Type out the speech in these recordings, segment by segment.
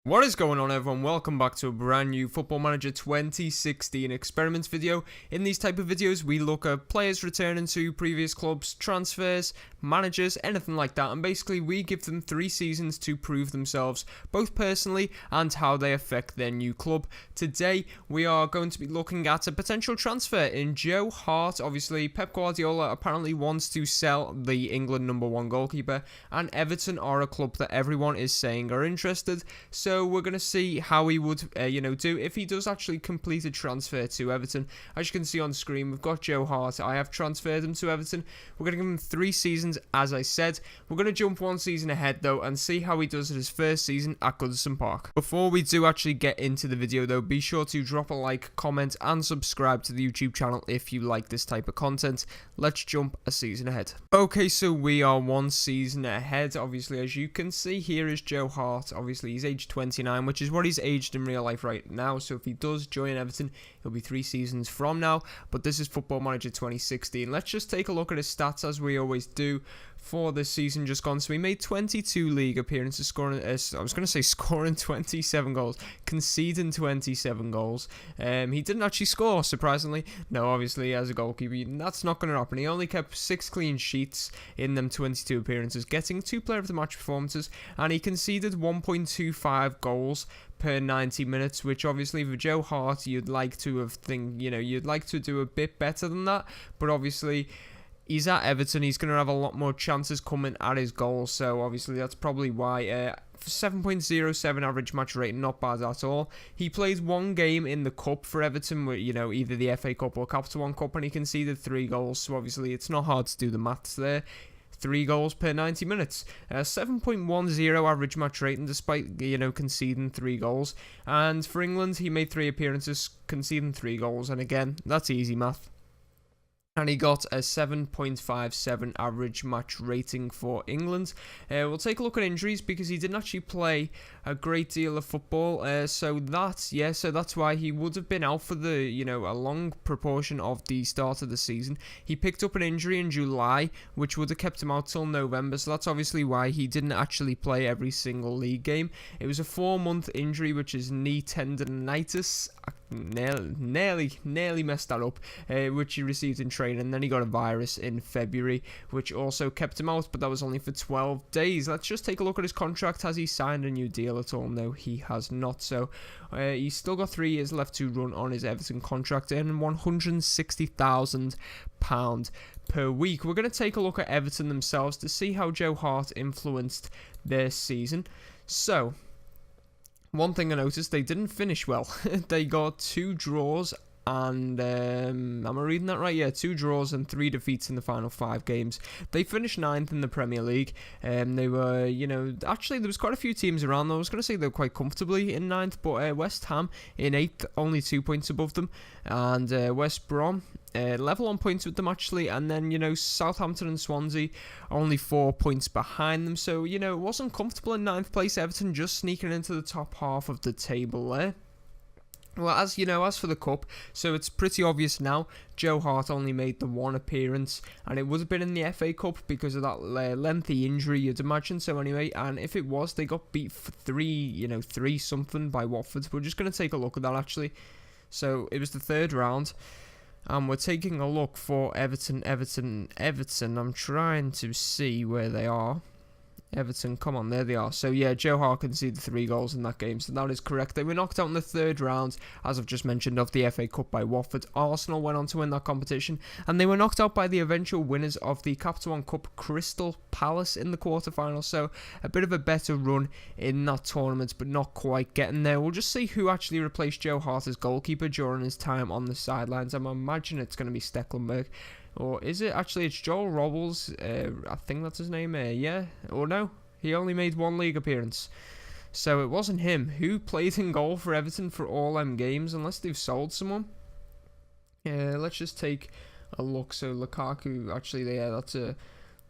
What is going on, everyone? Welcome back to a brand new Football Manager 2016 experiments video. In these type of videos, we look at players returning to previous clubs, transfers, managers, anything like that, and basically we give them 3 seasons to prove themselves, both personally and how they affect their new club. Today, we are going to be looking at a potential transfer in Joe Hart. Obviously, Pep Guardiola apparently wants to sell the England #1 goalkeeper, and Everton are a club that everyone is saying are interested. So we're going to see how he would, do if he does actually complete a transfer to Everton. As you can see on screen, we've got Joe Hart. I have transferred him to Everton. We're going to give him 3 seasons, as I said. We're going to jump 1 season ahead, though, and see how he does at his first season at Goodison Park. Before we do actually get into the video, though, be sure to drop a like, comment, and subscribe to the YouTube channel if you like this type of content. Let's jump a season ahead. Okay, so we are 1 season ahead. Obviously, as you can see, here is Joe Hart. Obviously, he's age 29, which is what he's aged in real life right now. So if he does join Everton, he'll be 3 seasons from now. But this is Football Manager 2016. Let's just take a look at his stats, as we always do, for this season just gone. So he made 22 league appearances, scoring 27 goals, conceding 27 goals. He didn't actually score, surprisingly. No, obviously, as a goalkeeper, that's not going to happen. He only kept 6 clean sheets in them 22 appearances, getting 2 player of the match performances, and he conceded 1.25 goals per 90 minutes, which obviously for Joe Hart you'd like to you'd like to do a bit better than that, but obviously he's at Everton, he's going to have a lot more chances coming at his goals, so obviously that's probably why. 7.07 average match rating, not bad at all. He played 1 game in the cup for Everton, either the FA Cup or Capital One Cup, and he conceded 3 goals, so obviously it's not hard to do the maths there. 3 goals per 90 minutes, 7.10 average match rating despite conceding 3 goals. And for England, he made 3 appearances, conceding 3 goals, and again, that's easy math. And he got a 7.57 average match rating for England. We'll take a look at injuries because he didn't actually play a great deal of football. So that's why he would have been out for a long proportion of the start of the season. He picked up an injury in July, which would have kept him out till November. So that's obviously why he didn't actually play every single league game. It was a 4-month injury, which is knee tendonitis. Nearly messed that up, which he received in training. And then he got a virus in February, which also kept him out, but that was only for 12 days. Let's just take a look at his contract. Has he signed a new deal at all? No, he has not. So he's still got 3 years left to run on his Everton contract, earning £160,000 per week. We're going to take a look at Everton themselves to see how Joe Hart influenced their season. So one thing I noticed, they didn't finish well. They got 2 draws and, am I reading that right? Yeah, 2 draws and 3 defeats in the final 5 games. They finished 9th in the Premier League. They were, actually there was quite a few teams around them. I was going to say they were quite comfortably in 9th, but West Ham in 8th, only 2 points above them. And West Brom level on points with them, actually, and then Southampton and Swansea only 4 points behind them, so it wasn't comfortable in 9th place. Everton just sneaking into the top half of the table there. Well, as for the cup, so it's pretty obvious now. Joe Hart only made the 1 appearance, and it would have been in the FA Cup because of that lengthy injury, you'd imagine. So anyway, and if it was, they got beat for 3 something by Watford. We're just going to take a look at that, actually. So it was the 3rd round. And we're taking a look for Everton. I'm trying to see where they are. Everton, come on, there they are. So yeah, Joe Hart conceded 3 goals in that game, so that is correct. They were knocked out in the 3rd round, as I've just mentioned, of the FA Cup by Watford. Arsenal went on to win that competition, and they were knocked out by the eventual winners of the Capital One Cup, Crystal Palace, in the quarterfinals. So a bit of a better run in that tournament, but not quite getting there. We'll just see who actually replaced Joe Hart as goalkeeper during his time on the sidelines. I'm imagining it's going to be Stecklenburg. Or is it? Actually, it's Joel Robles. I think that's his name. Yeah. Or no. He only made 1 league appearance. So it wasn't him. Who played in goal for Everton for all them games? Unless they've sold someone. Let's just take a look. So Lukaku. Actually, yeah,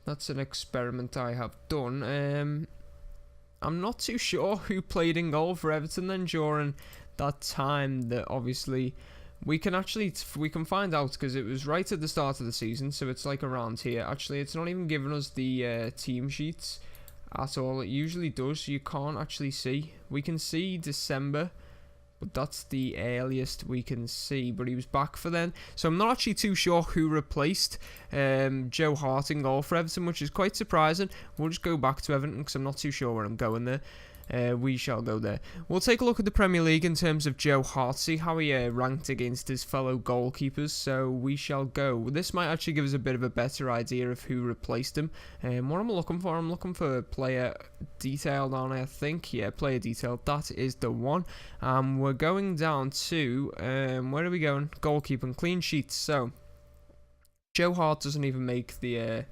that's an experiment I have done. I'm not too sure who played in goal for Everton then during that time that obviously we can find out, because it was right at the start of the season, so it's like around here. Actually, it's not even giving us the team sheets. at all. It usually does. You can't actually see. We can see December, but that's the earliest we can see. But he was back for then. So I'm not actually too sure who replaced Joe Hart in goal for Everton, which is quite surprising. We'll just go back to Everton because I'm not too sure where I'm going there. We shall go there. We'll take a look at the Premier League in terms of Joe Hart, see how he ranked against his fellow goalkeepers. So we shall go. This might actually give us a bit of a better idea of who replaced him. What am I looking for? I'm looking for player detailed on, I think. Yeah, player detailed. That is the one. We're going down to, where are we going? Goalkeeping, clean sheets. So Joe Hart doesn't even make the,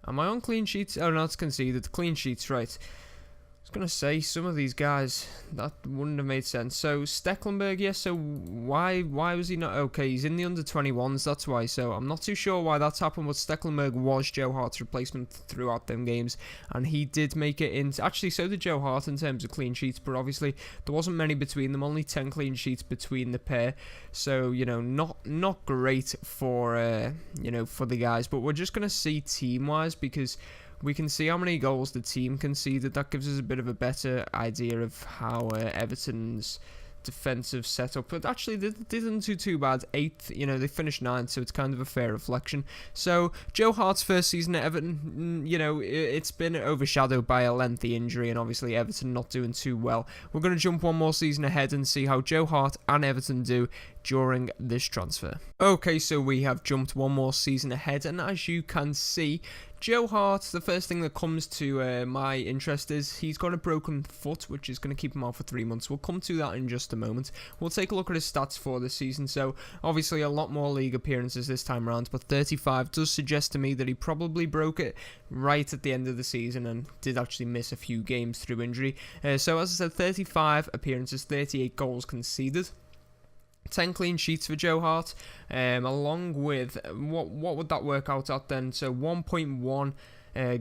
am I on clean sheets? Oh, no, it's conceded. Clean sheets, right. I was going to say, some of these guys, that wouldn't have made sense. So, Stecklenberg, yes, so why was he not okay? He's in the under-21s, that's why. So, I'm not too sure why that's happened, but Stecklenberg was Joe Hart's replacement throughout them games. And he did make it in. Actually, so did Joe Hart in terms of clean sheets, but obviously, there wasn't many between them. Only 10 clean sheets between the pair. So, you know, not great for, you know, for the guys. But we're just going to see team-wise, because we can see how many goals the team conceded. That gives us a bit of a better idea of how Everton's defensive setup. But actually, they didn't do too bad. 8th, you know, they finished 9th, so it's kind of a fair reflection. So, Joe Hart's first season at Everton, you know, it's been overshadowed by a lengthy injury, and obviously Everton not doing too well. We're going to jump one more season ahead and see how Joe Hart and Everton do during this transfer. Okay, so we have jumped one more season ahead, and as you can see, Joe Hart, the first thing that comes to my interest is he's got a broken foot, which is going to keep him out for 3 months. We'll come to that in just a moment. We'll take a look at his stats for this season. So, obviously, a lot more league appearances this time around, but 35 does suggest to me that he probably broke it right at the end of the season and did actually miss a few games through injury. So, as I said, 35 appearances, 38 goals conceded. 10 clean sheets for Joe Hart, along with, what would that work out at then? So 1.1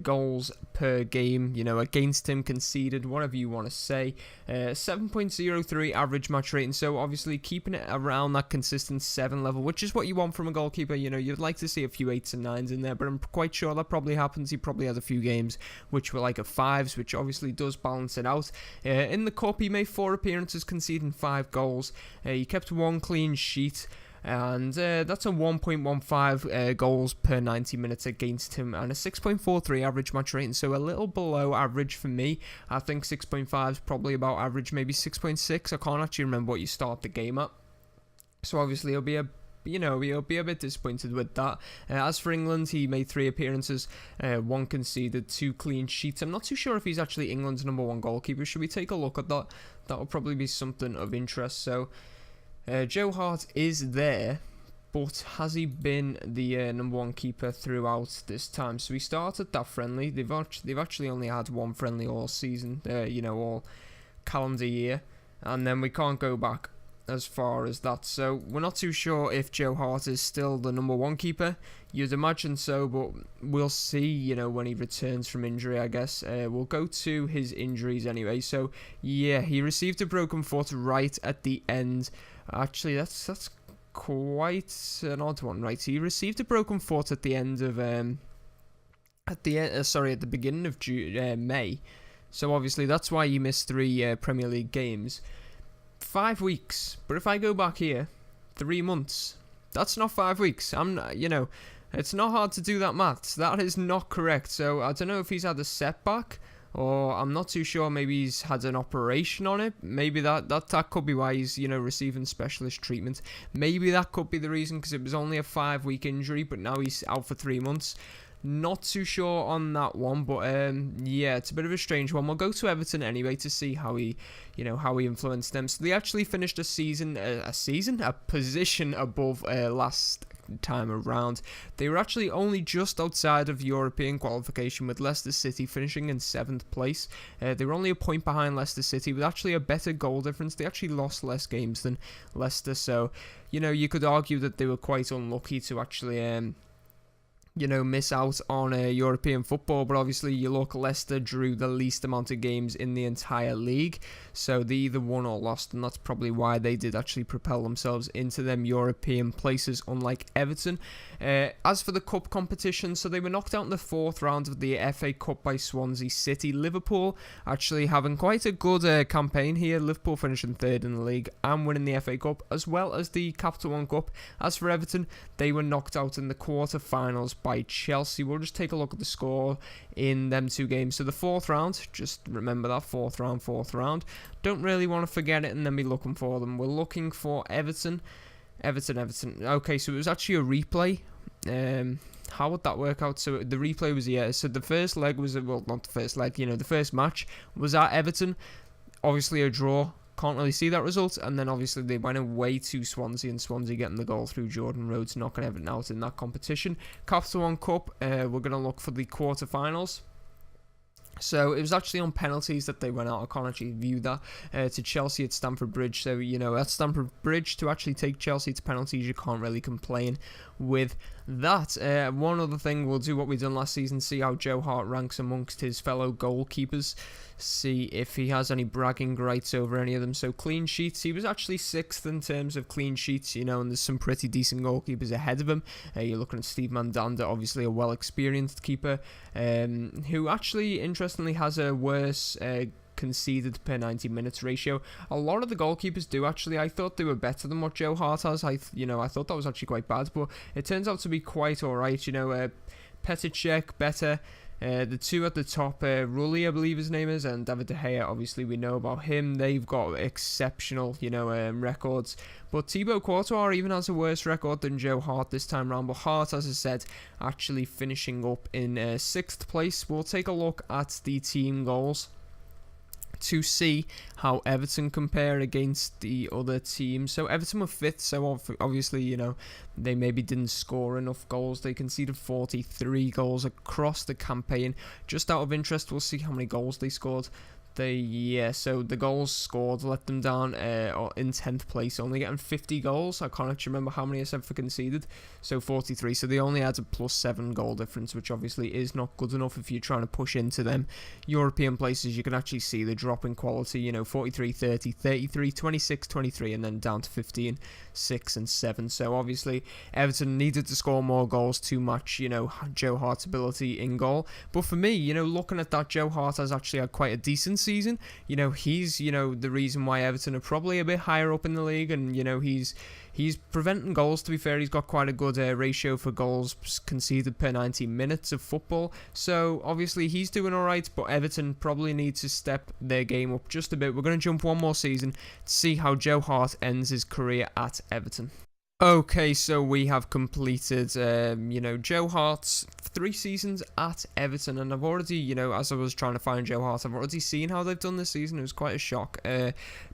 goals per game, you know, against him, conceded, whatever you want to say. 7.03 average match rating, so obviously keeping it around that consistent 7 level, which is what you want from a goalkeeper. You know, you'd like to see a few 8s and 9s in there, but I'm quite sure that probably happens. He probably has a few games which were like a 5s, which obviously does balance it out. In the Cup, he made 4 appearances, conceding 5 goals. He kept 1 clean sheet, and that's a 1.15 goals per 90 minutes against him, and a 6.43 average match rating, so a little below average for me. I think 6.5 is probably about average, maybe 6.6. I can't actually remember what you start the game at, so obviously he'll be a bit disappointed with that. As for England, he made 3 appearances, 1 conceded, 2 clean sheets. I'm not too sure if he's actually England's #1 goalkeeper. Should we take a look at that? That will probably be something of interest. So Joe Hart is there, but has he been the #1 keeper throughout this time? So he started that friendly. They've actually only had 1 friendly all season, you know, all calendar year, and then we can't go back as far as that. So we're not too sure if Joe Hart is still the #1 keeper. You'd imagine so, but we'll see, you know, when he returns from injury, I guess. We'll go to his injuries anyway. So yeah, he received a broken foot right at the end. Actually, that's quite an odd one, right? He received a broken foot at the end of at the beginning of May. So obviously that's why he missed 3 Premier League games. 5 weeks, but if I go back here, 3 months. That's not 5 weeks. You know, it's not hard to do that maths. That is not correct. So I don't know if he's had a setback, or I'm not too sure. Maybe he's had an operation on it. Maybe that could be why he's, you know, receiving specialist treatment. Maybe that could be the reason, because it was only a 5-week injury, but now he's out for 3 months. Not too sure on that one, but yeah, it's a bit of a strange one. We'll go to Everton anyway to see how he influenced them. So they actually finished a position above last time around. They were actually only just outside of European qualification, with Leicester City finishing in 7th place. They were only a point behind Leicester City, with actually a better goal difference. They actually lost less games than Leicester, so, you know, you could argue that they were quite unlucky to actually miss out on European football, but obviously you look, Leicester drew the least amount of games in the entire league, so they either won or lost, and that's probably why they did actually propel themselves into them European places, unlike Everton. As for the cup competition, so they were knocked out in the 4th round of the FA Cup by Swansea City. Liverpool actually having quite a good campaign here. Liverpool finishing 3rd in the league and winning the FA Cup as well as the Capital One Cup. As for Everton, they were knocked out in the quarter-finals by Chelsea. We'll just take a look at the score in them 2 games. So the 4th round, just remember that, 4th round. Don't really want to forget it and then be looking for them. We're looking for Everton. Okay, so it was actually a replay. How would that work out? So the replay was, so the first leg was, well, not the first leg, the first match was at Everton. Obviously a draw. Can't really see that result, and then obviously they went away to Swansea, and Swansea getting the goal through Jordan Rhodes, knocking Everton out in that competition. Capital One Cup, we're going to look for the quarter-finals. So it was actually on penalties that they went out. I can't actually view that. To Chelsea at Stamford Bridge. So, at Stamford Bridge, to actually take Chelsea to penalties, you can't really complain with that. One other thing, we'll do what we done last season, see how Joe Hart ranks amongst his fellow goalkeepers, see if he has any bragging rights over any of them. So clean sheets, he was actually 6th in terms of clean sheets, and there's some pretty decent goalkeepers ahead of him. You're looking at Steve Mandanda, obviously a well-experienced keeper, who actually, interestingly, has a worse conceded per 90 minutes ratio. A lot of the goalkeepers do actually. I thought they were better than what Joe Hart has. I thought that was actually quite bad, but it turns out to be quite alright. Petr better. The 2 at the top, Rulli, I believe his name is, and David De Gea, obviously we know about him. They've got exceptional, records. But Thibaut Courtois even has a worse record than Joe Hart this time round. But Hart, as I said, actually finishing up in 6th place. We'll take a look at the team goals to see how Everton compare against the other teams. So Everton were 5th, so obviously, they maybe didn't score enough goals. They conceded 43 goals across the campaign. Just out of interest, we'll see how many goals they scored. So the goals scored let them down in 10th place, only getting 50 goals. I can't actually remember how many I said for conceded. So 43. So they only had a +7 goal difference, which obviously is not good enough if you're trying to push into them European places. You can actually see the drop in quality, 43, 30, 33, 26, 23, and then down to 15, 6 and 7. So obviously Everton needed to score more goals to match, Joe Hart's ability in goal. But for me, looking at that, Joe Hart has actually had quite a decent season. He's the reason why Everton are probably a bit higher up in the league, and he's preventing goals. To be fair, he's got quite a good ratio for goals conceded per 90 minutes of football. So obviously he's doing alright, but Everton probably need to step their game up just a bit. We're going to jump one more season to see how Joe Hart ends his career at Everton. Okay, so we have completed, Joe Hart's 3 seasons at Everton, and I've already, as I was trying to find Joe Hart, I've already seen how they've done this season. It was quite a shock.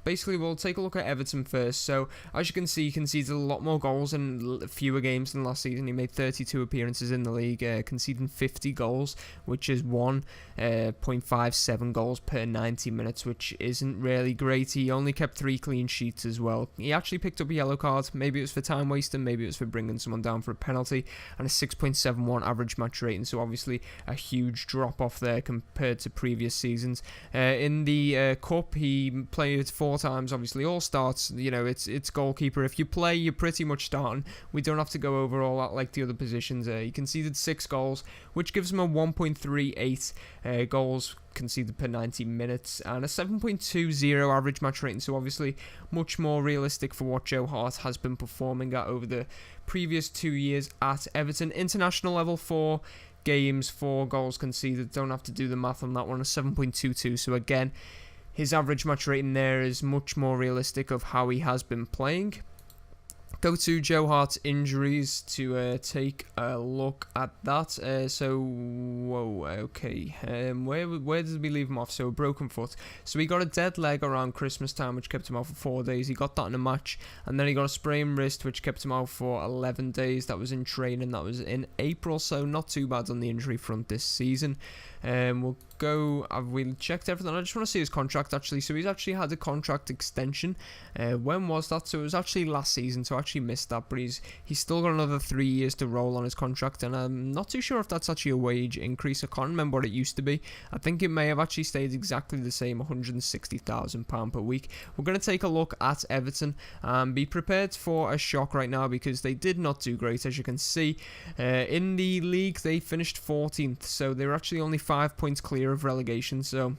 Basically, we'll take a look at Everton first. So, as you can see, he conceded a lot more goals in fewer games than last season. He made 32 appearances in the league, conceding 50 goals, which is 1.57 goals per 90 minutes, which isn't really great. He only kept 3 clean sheets as well. He actually picked up a yellow card. Maybe it was for time wasting, maybe it was for bringing someone down for a penalty, and a 6.71 average match rating. So obviously a huge drop off there compared to previous seasons. In the cup, he played 4 times. Obviously all starts. It's goalkeeper. If you play, you're pretty much starting. We don't have to go over all that like the other positions. He conceded 6 goals, which gives him a 1.38 goals conceded per 90 minutes and a 7.20 average match rating. So obviously much more realistic for what Joe Hart has been performing at over the previous 2 years at Everton. International level, 4 games, 4 goals conceded. Don't have to do the math on that one. A 7.22. So again, his average match rating there is much more realistic of how he has been playing. Go to Joe Hart's injuries to take a look at that. Where did we leave him off? So a broken foot. So he got a dead leg around Christmas time, which kept him out for 4 days. He got that in a match, and then he got a sprained wrist, which kept him out for 11 days. That was in training. That was in April, so not too bad on the injury front this season. We'll go. We checked everything. I just want to see his contract actually. So he's actually had a contract extension. When was that? So it was actually last season. So actually actually missed that, but he's still got another 3 years to roll on his contract, and I'm not too sure if that's actually a wage increase. I can't remember what it used to be. I think it may have actually stayed exactly the same, £160,000 per week. We're going to take a look at Everton and be prepared for a shock right now, because they did not do great, as you can see. In the league, they finished 14th, so they were actually only 5 points clear of relegation, so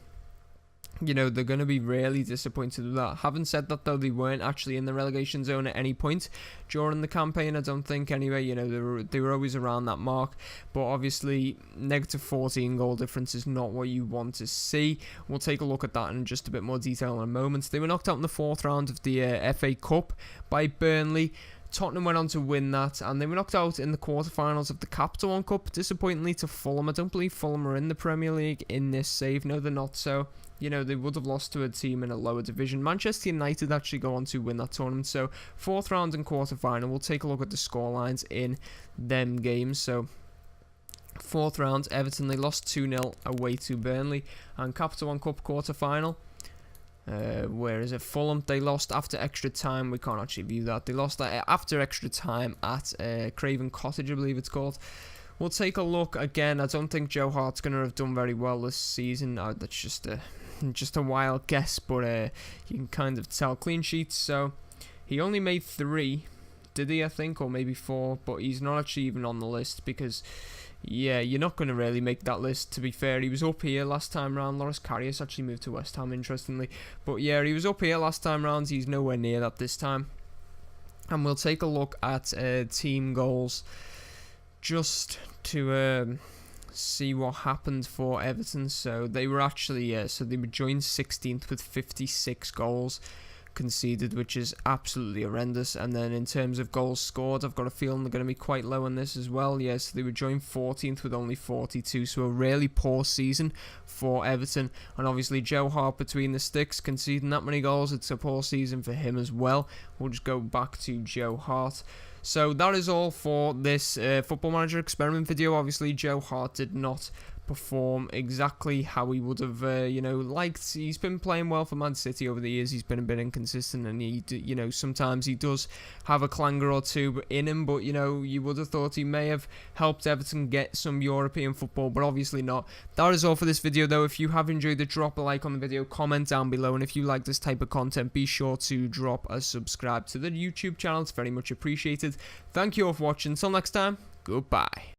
you know, they're going to be really disappointed with that. Having said that, though, they weren't actually in the relegation zone at any point during the campaign, I don't think, anyway. You know, they were always around that mark, but obviously negative 14 goal difference is not what you want to see. We'll take a look at that in just a bit more detail in a moment. They were knocked out in the 4th round of the FA Cup by Burnley. Tottenham went on to win that, and they were knocked out in the quarterfinals of the Capital One Cup, disappointingly, to Fulham. I don't believe Fulham are in the Premier League in this save. No, they're not, so you know, they would have lost to a team in a lower division. Manchester United actually go on to win that tournament. So 4th round and quarterfinal. We'll take a look at the scorelines in them games. So 4th round, Everton, they lost 2-0 away to Burnley. And Capital One Cup quarterfinal, where is it? Fulham, they lost after extra time. We can't actually view that. They lost after extra time at Craven Cottage, I believe it's called. We'll take a look again. I don't think Joe Hart's going to have done very well this season. That's just a wild guess, but you can kind of tell. Clean sheets, so he only made 3, did he, I think, or maybe 4, but he's not actually even on the list, because yeah, you're not going to really make that list, to be fair. He was up here last time round. Loris Karius actually moved to West Ham, interestingly, but yeah, he was up here last time round. He's nowhere near that this time. And we'll take a look at team goals, just to see what happened for Everton. So they were actually they were joined 16th with 56 goals conceded, which is absolutely horrendous. And then in terms of goals scored, I've got a feeling they're going to be quite low on this as well. Yes, they were joined 14th with only 42, so a really poor season for Everton. And obviously Joe Hart between the sticks, conceding that many goals, it's a poor season for him as well. We'll just go back to Joe Hart. So that is all for this Football Manager experiment video. Obviously, Joe Hart did not perform exactly how he would have, liked. He's been playing well for Man City over the years. He's been a bit inconsistent, and sometimes he does have a clanger or two in him. But you would have thought he may have helped Everton get some European football, but obviously not. That is all for this video, though. If you have enjoyed it, drop a like on the video, comment down below, and if you like this type of content, be sure to drop a subscribe to the YouTube channel. It's very much appreciated. Thank you all for watching. Until next time, goodbye.